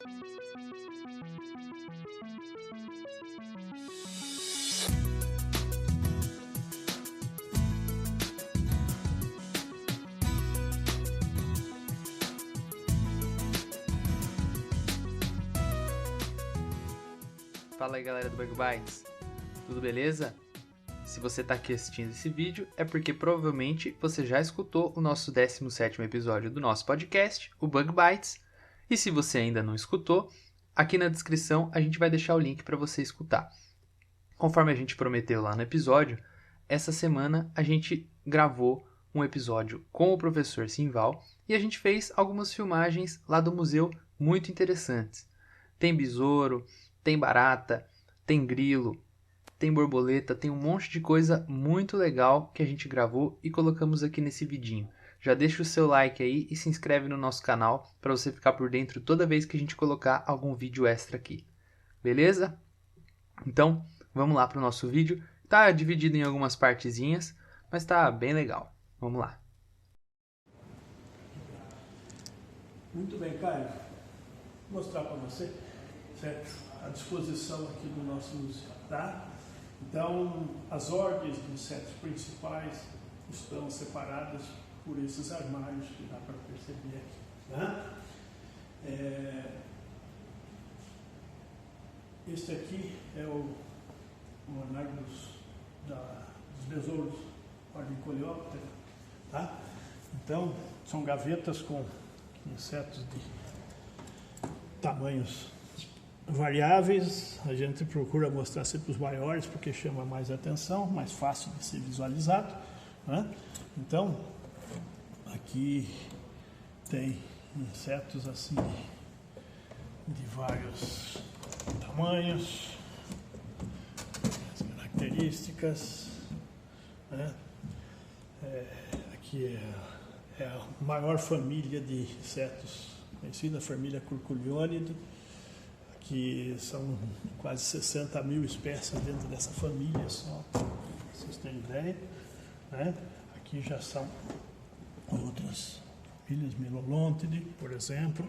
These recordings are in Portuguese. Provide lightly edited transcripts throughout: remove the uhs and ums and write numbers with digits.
Fala aí galera do Bug Bites, tudo beleza? Se você está aqui assistindo esse vídeo é porque provavelmente você já escutou o nosso 17º episódio do nosso podcast, o Bug Bites, e se você ainda não escutou, aqui na descrição a gente vai deixar o link para você escutar. Conforme a gente prometeu lá no episódio, essa semana a gente gravou um episódio com o professor Simval e a gente fez algumas filmagens lá do museu muito interessantes. Tem besouro, tem barata, tem grilo, tem borboleta, tem um monte de coisa muito legal que a gente gravou e colocamos aqui nesse vidinho. Já deixa o seu like aí e se inscreve no nosso canal para você ficar por dentro toda vez que a gente colocar algum vídeo extra aqui. Beleza? Então, vamos lá para o nosso vídeo. Tá dividido em algumas partezinhas, mas tá bem legal. Vamos lá. Muito bem, Caio. Vou mostrar para você, certo? A disposição aqui do nosso museu, tá? Então, as ordens dos insetos principais estão separadas por esses armários que dá para perceber aqui, né? Este aqui é o armário dos besouros, ordem Coleóptera, tá? Então, são gavetas com insetos de tamanhos variáveis. A gente procura mostrar sempre os maiores porque chama mais atenção, mais fácil de ser visualizado, né? Então, aqui tem insetos assim de vários tamanhos, as características, né? Aqui é a maior família de insetos conhecida, a família Curculionidae, que são quase 60 mil espécies dentro dessa família só, para vocês terem ideia, né? Aqui já são outras famílias, Melolontide, por exemplo.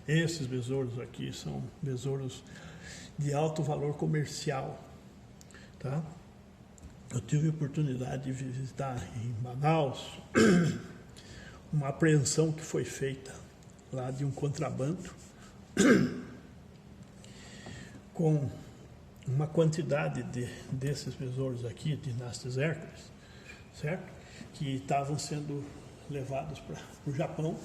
Esses besouros aqui são besouros de alto valor comercial, tá? Eu tive a oportunidade de visitar em Manaus uma apreensão que foi feita lá de um contrabando com uma quantidade desses besouros aqui, Dynastes Hercules, certo? Que estavam sendo levados para o Japão,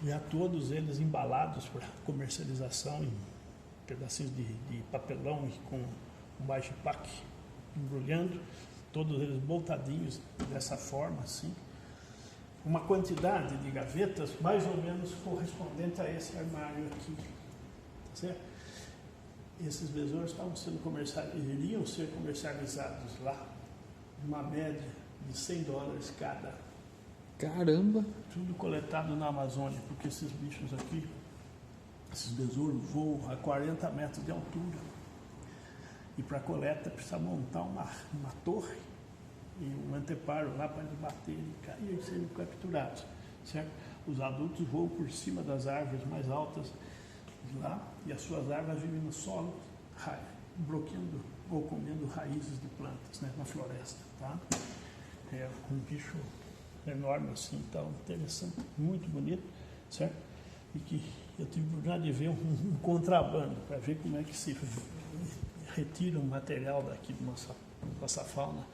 já todos eles embalados para comercialização em pedacinhos de papelão e com um bajipaque embrulhando, todos eles boltadinhos dessa forma assim. Uma quantidade de gavetas mais ou menos correspondente a esse armário aqui, certo? Esses besouros iriam ser comercializados lá, uma média de $100 cada. Caramba! Tudo coletado na Amazônia, porque esses bichos aqui, esses besouros voam a 40 metros de altura. E para coleta precisa montar uma torre e um anteparo lá para eles baterem e caírem e serem capturados, certo? Os adultos voam por cima das árvores mais altas de lá e as suas larvas vivem no solo, bloqueando ou comendo raízes de plantas, né, na floresta, tá? É um bicho enorme assim, então interessante, muito bonito, certo? E que eu tive a oportunidade de ver um contrabando para ver como é que se retira um material daqui da nossa fauna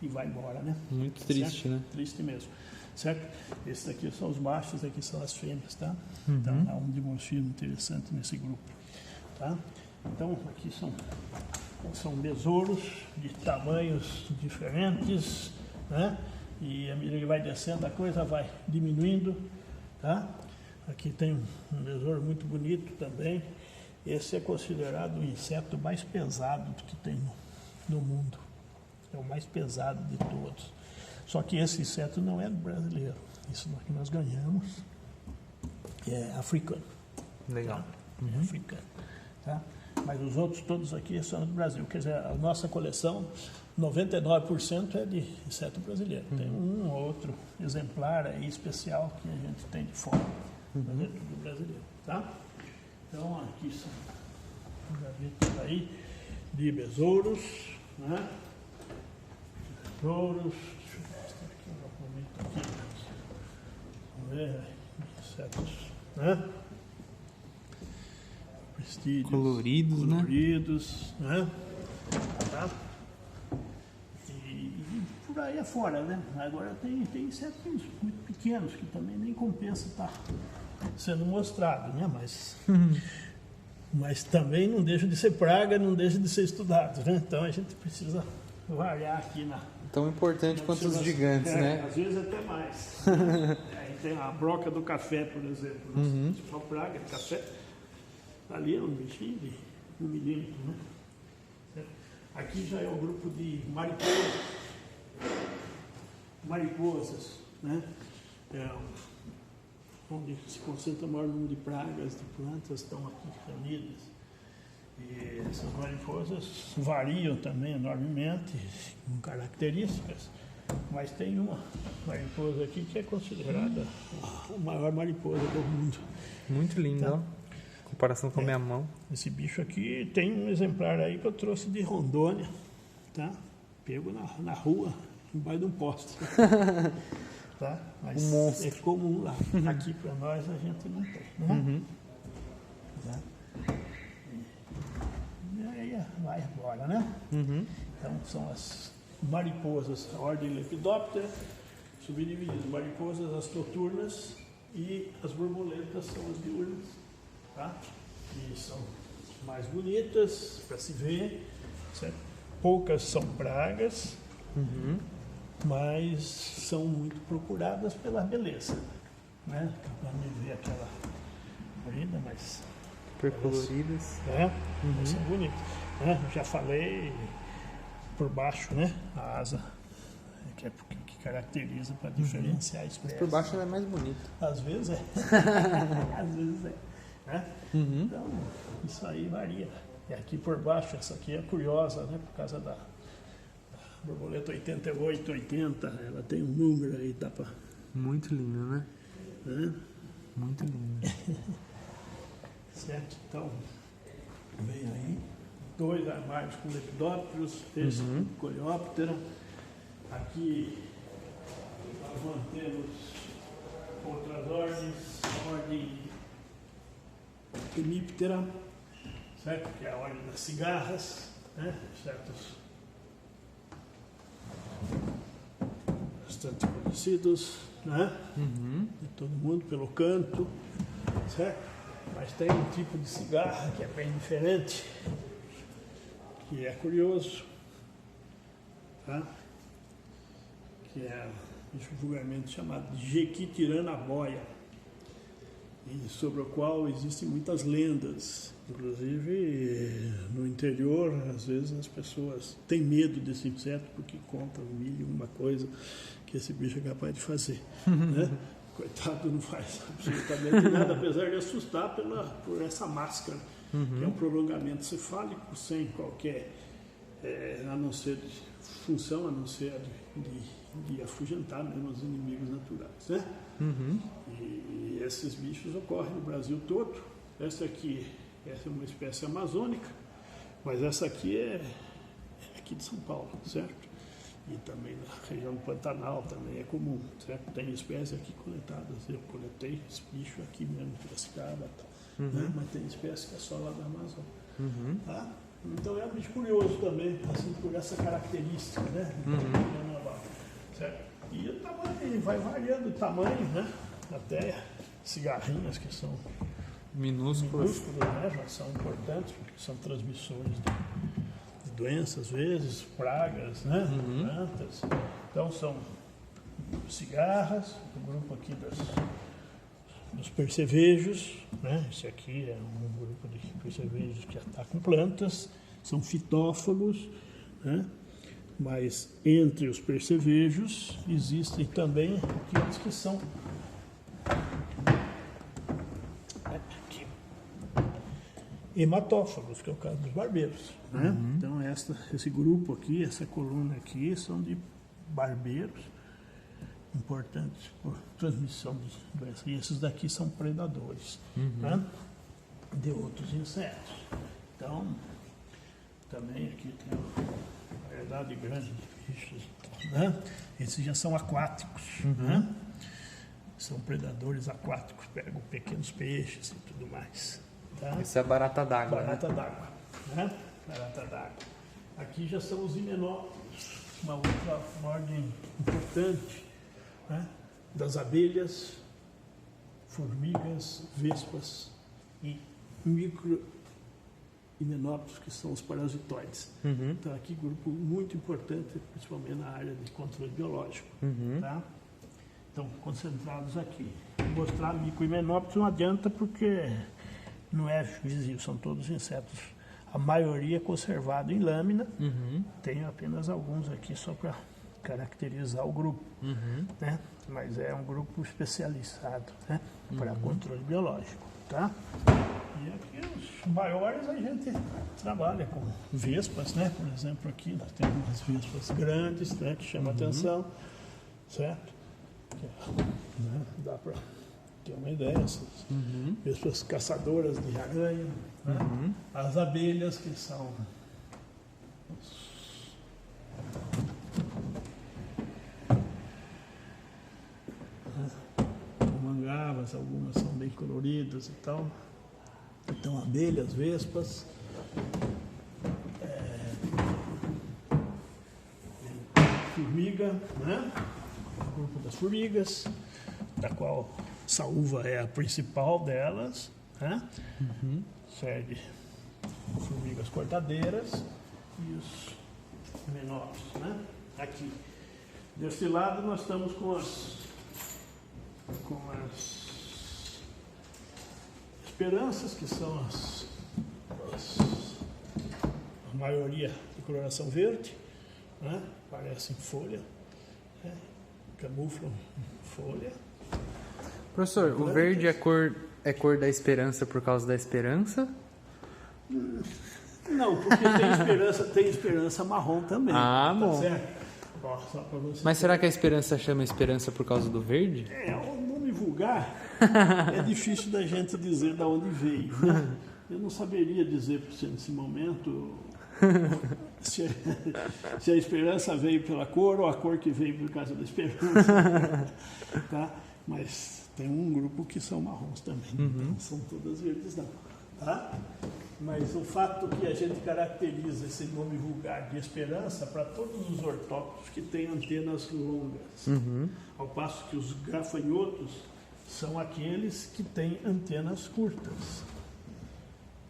e vai embora, né? Muito triste, certo? né? Triste mesmo, certo? Esses aqui são os machos, aqui são as fêmeas, tá? Então há um dimorfismo interessante nesse grupo, tá? Então aqui são besouros de tamanhos diferentes, né? E à medida que vai descendo a coisa vai diminuindo, tá? Aqui tem um besouro muito bonito também. Esse é considerado o inseto mais pesado que tem no mundo. É o mais pesado de todos. Só que esse inseto não é brasileiro. Isso que nós ganhamos é africano. Legal. Tá? É africano. Tá? Mas os outros todos aqui são do Brasil. Quer dizer, a nossa coleção, 99% é de inseto brasileiro. Tem um ou outro exemplar aí especial que a gente tem de fora. Mas é tudo brasileiro. Tá? Então aqui são gavetas aí de besouros, né? Besouros, deixa eu mostrar aqui um documento aqui. Vamos ver, insetos, né? Prestígios, coloridos, né? Tá? E por aí afora, né? Agora tem insetos muito pequenos que também nem compensa estar sendo mostrado, né? Mas também não deixa de ser praga, não deixa de ser estudado, né? Então a gente precisa variar aqui na... Tão importante quanto os gigantes, né? Às vezes até mais. Aí tem a broca do café, por exemplo. Uma praga de café. Ali é um bichinho de 1 milímetro, né? Aqui já é o grupo de mariposas, né? Onde se concentra o maior número de pragas, de plantas, estão aqui reunidas. E essas mariposas variam também enormemente, com características, mas tem uma mariposa aqui que é considerada a maior mariposa do mundo. Muito linda, ó. Em comparação com a minha mão. Esse bicho aqui tem um exemplar aí que eu trouxe de Rondônia, tá? Pego na rua, embaixo de um poste. Tá? Mas um monstro. É comum lá. Aqui para nós a gente não tem, né? Tá? E aí vai embora, né? Então são as mariposas, a ordem Lepidoptera, subdivididas. Mariposas, as noturnas, e as borboletas são as diurnas, tá? E são mais bonitas para se ver, certo? Poucas são pragas, mas são muito procuradas pela beleza, né? Vamos ver aquela corrida, mas super coloridas, são bonitas, né? Já falei por baixo, né? A asa que caracteriza para diferenciar a espécie. mas por baixo ela é mais bonita. Às vezes é. Às vezes é. Né? Então, isso aí varia. E aqui por baixo, essa aqui é curiosa, né? Por causa da borboleta 8880, ela tem um número aí, tá pra... Muito linda, né? Muito linda. Certo? Então, vem aí 2 armários com lepidópteros, esse com coleóptera. Aqui nós mantemos outras ordens, a ordem Hemiptera, certo? Que é a ordem das cigarras, né? Certos bastante conhecidos, né? De todo mundo pelo canto, certo? Mas tem um tipo de cigarra que é bem diferente, que é curioso, tá? Que é vulgarmente chamado de Jequitiranaboia, e sobre o qual existem muitas lendas. Inclusive no interior, às vezes as pessoas têm medo desse inseto porque contam mil uma coisa que esse bicho é capaz de fazer, né? Coitado, não faz absolutamente nada, apesar de assustar por essa máscara, que é um prolongamento cefálico sem qualquer a não ser de função, a não ser de afugentar mesmo os inimigos naturais, né? E esses bichos ocorrem no Brasil todo. Essa é uma espécie amazônica, mas essa aqui é aqui de São Paulo, certo? E também na região do Pantanal também é comum, certo? Tem espécies aqui coletadas, eu coletei esse bicho aqui mesmo, em Piracicaba, né? Mas tem espécies que é só lá da Amazônia. Tá? Então é um bicho curioso também, assim, por essa característica, né? Certo? E o tamanho vai variando, o tamanho, né? Até cigarrinhas que são minúsculos, né? Já são importantes, porque são transmissores de doenças, às vezes, pragas, né? Plantas. Então são cigarras, o grupo aqui dos percevejos, né? Esse aqui é um grupo de percevejos que atacam plantas, são fitófagos, né? Mas entre os percevejos existem também aqueles que são hematófagos, que é o caso dos barbeiros, né? Então esse grupo aqui, essa coluna aqui, são de barbeiros importantes por transmissão de doenças. E esses daqui são predadores, né? de outros insetos. Então, também aqui tem uma variedade grande de bichos, né? Esses já são aquáticos, né? São predadores aquáticos, pegam pequenos peixes e tudo mais. Tá? Isso é barata d'água, Barata d'água, né? Barata d'água. Aqui já são os himenópteros, uma outra ordem importante, né? Das abelhas, formigas, vespas e micro-himenópteros, que são os parasitoides. Então, aqui, grupo muito importante, principalmente na área de controle biológico. Tá? Então, concentrados aqui. Mostrar micro-himenópteros não adianta porque não é visível, são todos insetos. A maioria conservado em lâmina. Tem apenas alguns aqui só para caracterizar o grupo. Né? Mas é um grupo especializado, né? Para controle biológico. Tá? E aqui os maiores a gente trabalha com vespas, né? Por exemplo, aqui nós temos umas vespas grandes, né? Que chamam a atenção, certo? Né? Dá para ter uma ideia, essas vespas caçadoras de aranha, né? As abelhas, que são mangabas, algumas são bem coloridas e tal. Então, abelhas, vespas, formiga, né? O grupo das formigas, da qual saúva é a principal delas, né? Segue formigas cortadeiras e os menores, né? Aqui. Desse lado nós estamos com as esperanças, que são a maioria de coloração verde, né? Parecem folha, né? Camuflam folha. Professor, o verde é cor da esperança por causa da esperança? Não, porque tem esperança marrom também. Ah, tá bom. Certo? Ó, só pra você Mas será que a esperança chama esperança por causa do verde? o nome vulgar é difícil da gente dizer de onde veio, né? Eu não saberia dizer para você nesse momento se a esperança veio pela cor ou a cor que veio por causa da esperança. Tá? Mas tem um grupo que são marrons também, não são todas verdes não. Tá? Mas o fato que a gente caracteriza esse nome vulgar de esperança para todos os ortópteros que têm antenas longas, ao passo que os gafanhotos são aqueles que têm antenas curtas,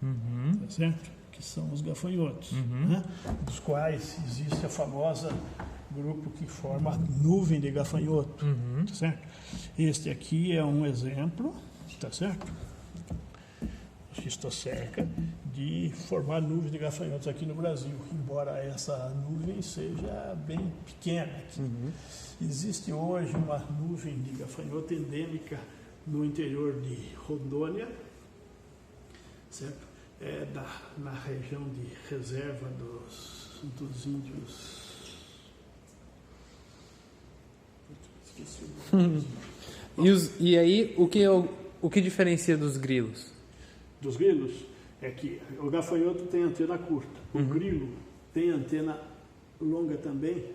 tá certo? Que são os gafanhotos, né? Dos quais existe a famosa grupo que forma a nuvem de gafanhoto, tá certo? Este aqui é um exemplo, tá certo? Xistocerca, de formar nuvens de gafanhotos aqui no Brasil, embora essa nuvem seja bem pequena aqui. Existe hoje uma nuvem de gafanhoto endêmica no interior de Rondônia, certo? Na região de reserva dos índios. Esqueci o nome. E aí, o que diferencia dos grilos? Dos grilos é que o gafanhoto tem antena curta, o grilo tem antena longa também,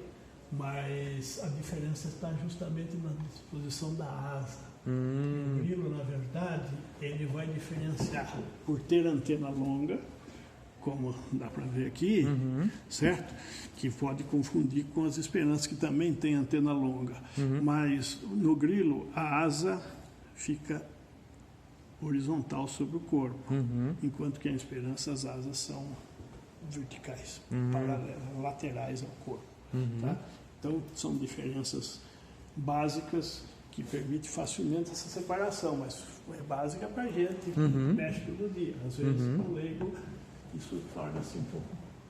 mas a diferença está justamente na disposição da asa. O grilo, na verdade, ele vai diferenciar por ter antena longa, como dá para ver aqui, certo? Que pode confundir com as esperanças, que também tem antena longa. Mas no grilo, a asa fica horizontal sobre o corpo, enquanto que a esperança, as asas são verticais, paralelas, laterais ao corpo. Tá? Então, são diferenças básicas que permitem facilmente essa separação, mas é básica para a gente que mexe todo dia. Às vezes, com o leigo, isso torna-se um pouco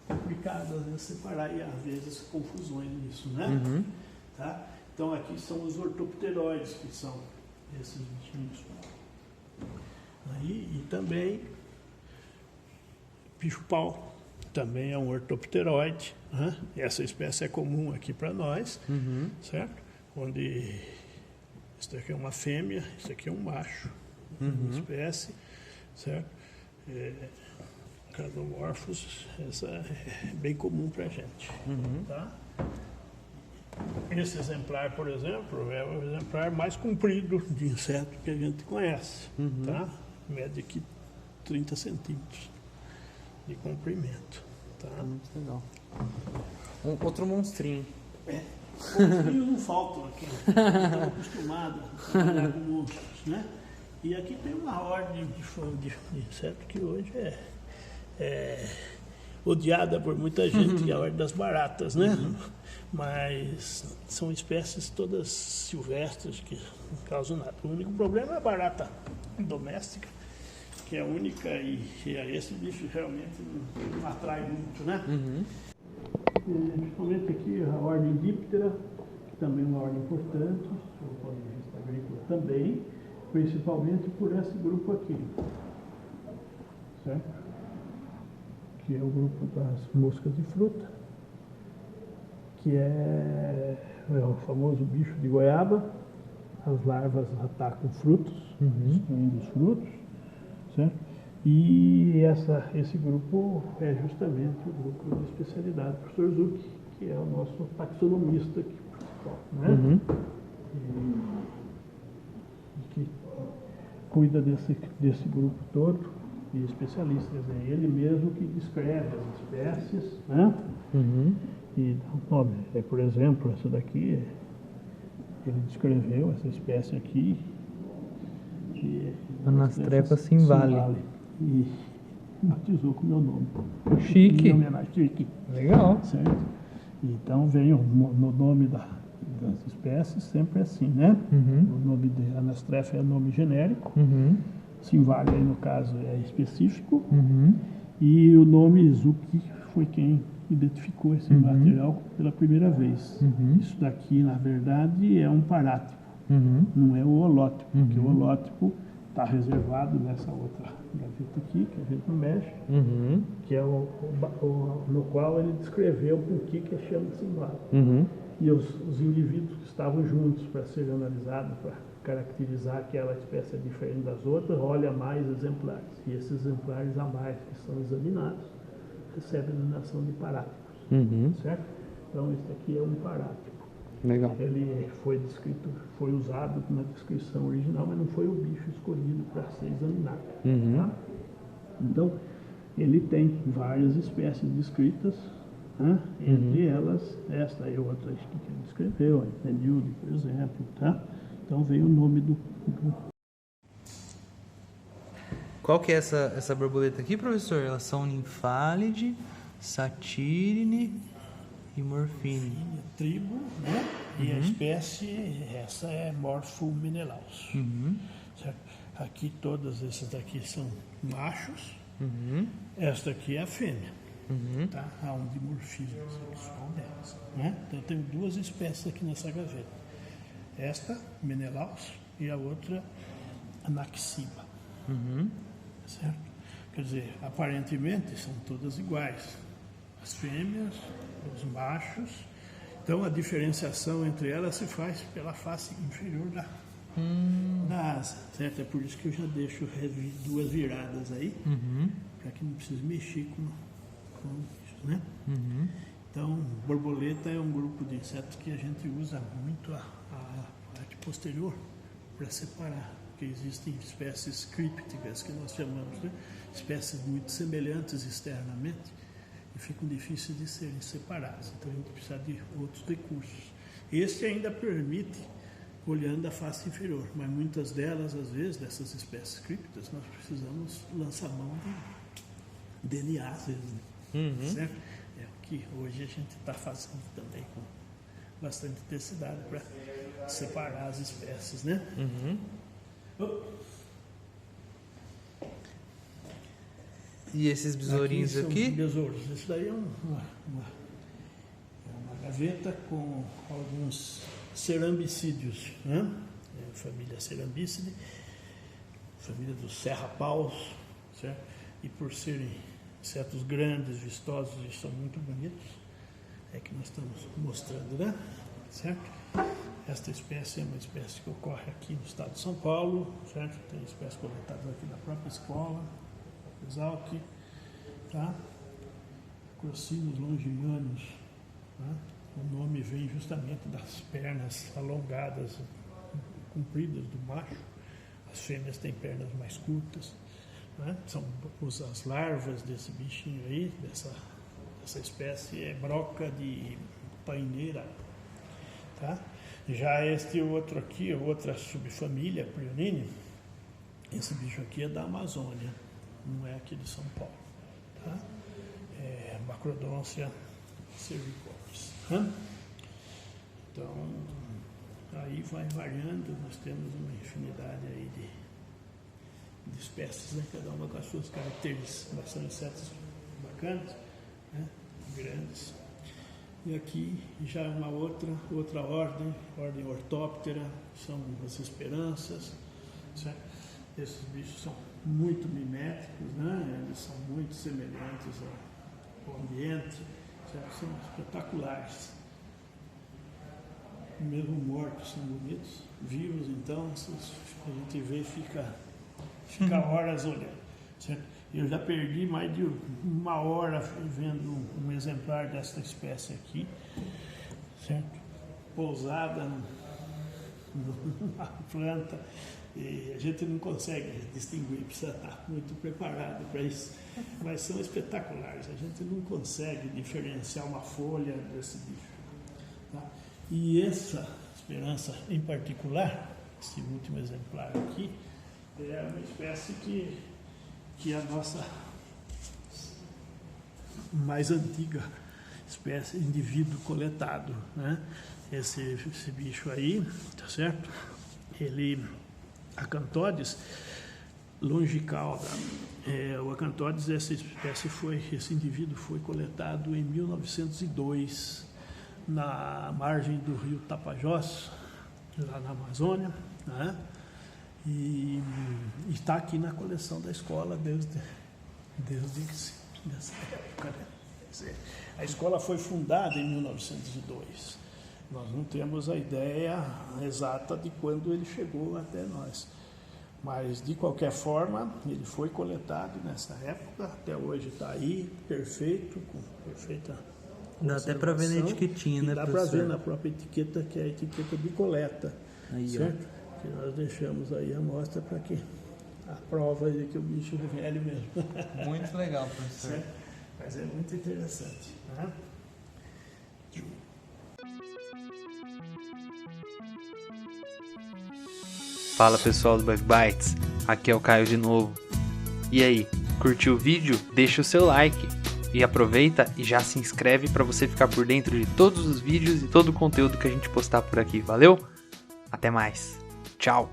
complicado, às vezes, separar, e às vezes confusões nisso, né? Tá? Então, aqui são os ortopteroides, que são esses bichinhos. Aí, e também bicho-pau, também é um ortopteroide, né? Essa espécie é comum aqui para nós, certo? Onde isso aqui é uma fêmea, isso aqui é um macho, uma espécie, certo? Cadomorphos, essa é bem comum para a gente. Tá? Esse exemplar, por exemplo, é o exemplar mais comprido de inseto que a gente conhece. Tá? Mede aqui 30 centímetros de comprimento. Tá? Muito legal. Outro monstrinho. Monstrinhos não faltam aqui. Estamos acostumados a trabalhar com monstros, né? E aqui tem uma ordem de inseto que hoje é odiada por muita gente, que é a ordem das baratas, né? Mas são espécies todas silvestres que não causam nada. O único problema é a barata doméstica, que é única e esse bicho realmente não atrai muito, né? Principalmente aqui a ordem Diptera, que também é uma ordem importante, do ponto de vista agrícola também, principalmente por esse grupo aqui, certo? Que é o grupo das moscas de fruta, que é o famoso bicho de goiaba. As larvas atacam frutos, destruindo os frutos, certo? E esse grupo é justamente o grupo de especialidade do professor Zucchi, que é o nosso taxonomista aqui principal, né? E que cuida desse grupo todo de especialistas. É ele mesmo que descreve as espécies, né? E dá um nome. Por exemplo, essa daqui, ele descreveu essa espécie aqui. Anastrefa Simvale. E batizou com o meu nome. Chique. Em homenagem, chique. Legal. Certo? Então veio no nome das espécies sempre assim, né? O nome de Anastrefa é nome genérico. Simvale, aí no caso, é específico. E o nome Zucchi foi quem identificou esse material pela primeira vez. Isso daqui, na verdade, é um parátipo. Não é o holótipo, porque o holótipo está reservado nessa outra gaveta aqui, que a gente não mexe, que é no qual ele descreveu por que chama Simvale. E os indivíduos que estavam juntos para ser analisados, para caracterizar aquela espécie diferente das outras, olha mais exemplares. E esses exemplares a mais que são examinados recebem a denominação de paráticos. Certo? Então, esse aqui é um parático. Legal. Ele foi usado na descrição original, mas não foi o bicho escolhido para ser examinado. Tá? Então, ele tem várias espécies descritas, né? Entre elas, esta e outras que ele descreveu, a Penilde, por exemplo. Tá? Então, veio o nome do... Qual que é essa borboleta aqui, professor? Elas são Ninfálide, Satyrine e Morfine. Tribo, né? E a espécie, essa é Morpho Menelaus. Certo? Aqui todas essas daqui são machos. Esta aqui é a fêmea. Tá? Há um dimorfismo sexual delas. Né? Então eu tenho duas espécies aqui nessa gaveta. Esta, Menelaus, e a outra, Anaxiba. Certo? Quer dizer, aparentemente são todas iguais. As fêmeas, os machos. Então a diferenciação entre elas se faz pela face inferior da asa. Certo? É por isso que eu já deixo duas viradas aí, para que não precise mexer com isso, né? Então, borboleta é um grupo de insetos que a gente usa muito a parte posterior para separar, porque existem espécies crípticas que nós chamamos, né? Espécies muito semelhantes externamente e ficam difíceis de serem separadas. Então a gente precisa de outros recursos. Este ainda permite olhando a face inferior, mas muitas delas, às vezes, dessas espécies crípticas, nós precisamos lançar mão de DNA, às vezes, né? Certo? É o que hoje a gente está fazendo também com bastante intensidade para separar as espécies, né? E esses besourinhos aqui? Besouros. Isso daí é uma gaveta com alguns cerambicídeos, né? É a família Cerambicidae, família dos serrapaus, certo? E por serem insetos grandes, vistosos e são muito bonitos, é que nós estamos mostrando, né? Certo? Esta espécie é uma espécie que ocorre aqui no estado de São Paulo, certo? Tem espécies coletadas aqui na própria escola, Exalc, tá? Crocínus longimanus, tá? O nome vem justamente das pernas alongadas, compridas do macho. As fêmeas têm pernas mais curtas, né? São as larvas desse bichinho aí, dessa espécie, é broca de paineira, tá? Já este outro aqui, outra subfamília, Prionine, esse bicho aqui é da Amazônia, não é aqui de São Paulo, tá? É Macrodôncia cervicoides, né? Então, aí vai variando, nós temos uma infinidade aí de espécies, né? Cada uma com as suas características, mas são insetos bacanas, né? Grandes. E aqui já uma outra ordem ortóptera, são as esperanças, certo? Esses bichos são muito miméticos, né? Eles são muito semelhantes ao ambiente, certo? São espetaculares. Mesmo mortos são bonitos, vivos então, a gente vê e fica horas olhando, certo? Eu já perdi mais de 1 hora vendo um exemplar dessa espécie aqui, certo? Pousada numa planta, e a gente não consegue distinguir, precisa estar muito preparado para isso, mas são espetaculares, a gente não consegue diferenciar uma folha desse bicho, tá? E essa esperança em particular, esse último exemplar aqui, é uma espécie que é a nossa mais antiga espécie, indivíduo coletado, né? Esse bicho aí, tá certo? Ele, Acanthodes longicauda, o Acanthodes, esse indivíduo foi coletado em 1902, na margem do rio Tapajós, lá na Amazônia, né? E está aqui na coleção da escola desde essa época, né? A escola foi fundada em 1902. Nós não temos a ideia exata de quando ele chegou até nós. Mas, de qualquer forma, ele foi coletado nessa época, até hoje está aí, perfeito, com perfeita conservação. Dá até para ver na etiquetinha, né, dá para ver na própria etiqueta, que é a etiqueta de coleta, aí, certo? Ó. Que nós deixamos aí a amostra para que a prova de que o bicho é velho mesmo. Muito legal, professor. Certo? Mas é muito interessante, né? Fala pessoal do Bug Bites, aqui é o Caio de novo. E aí, curtiu o vídeo? Deixa o seu like e aproveita e já se inscreve para você ficar por dentro de todos os vídeos e todo o conteúdo que a gente postar por aqui, valeu? Até mais, tchau!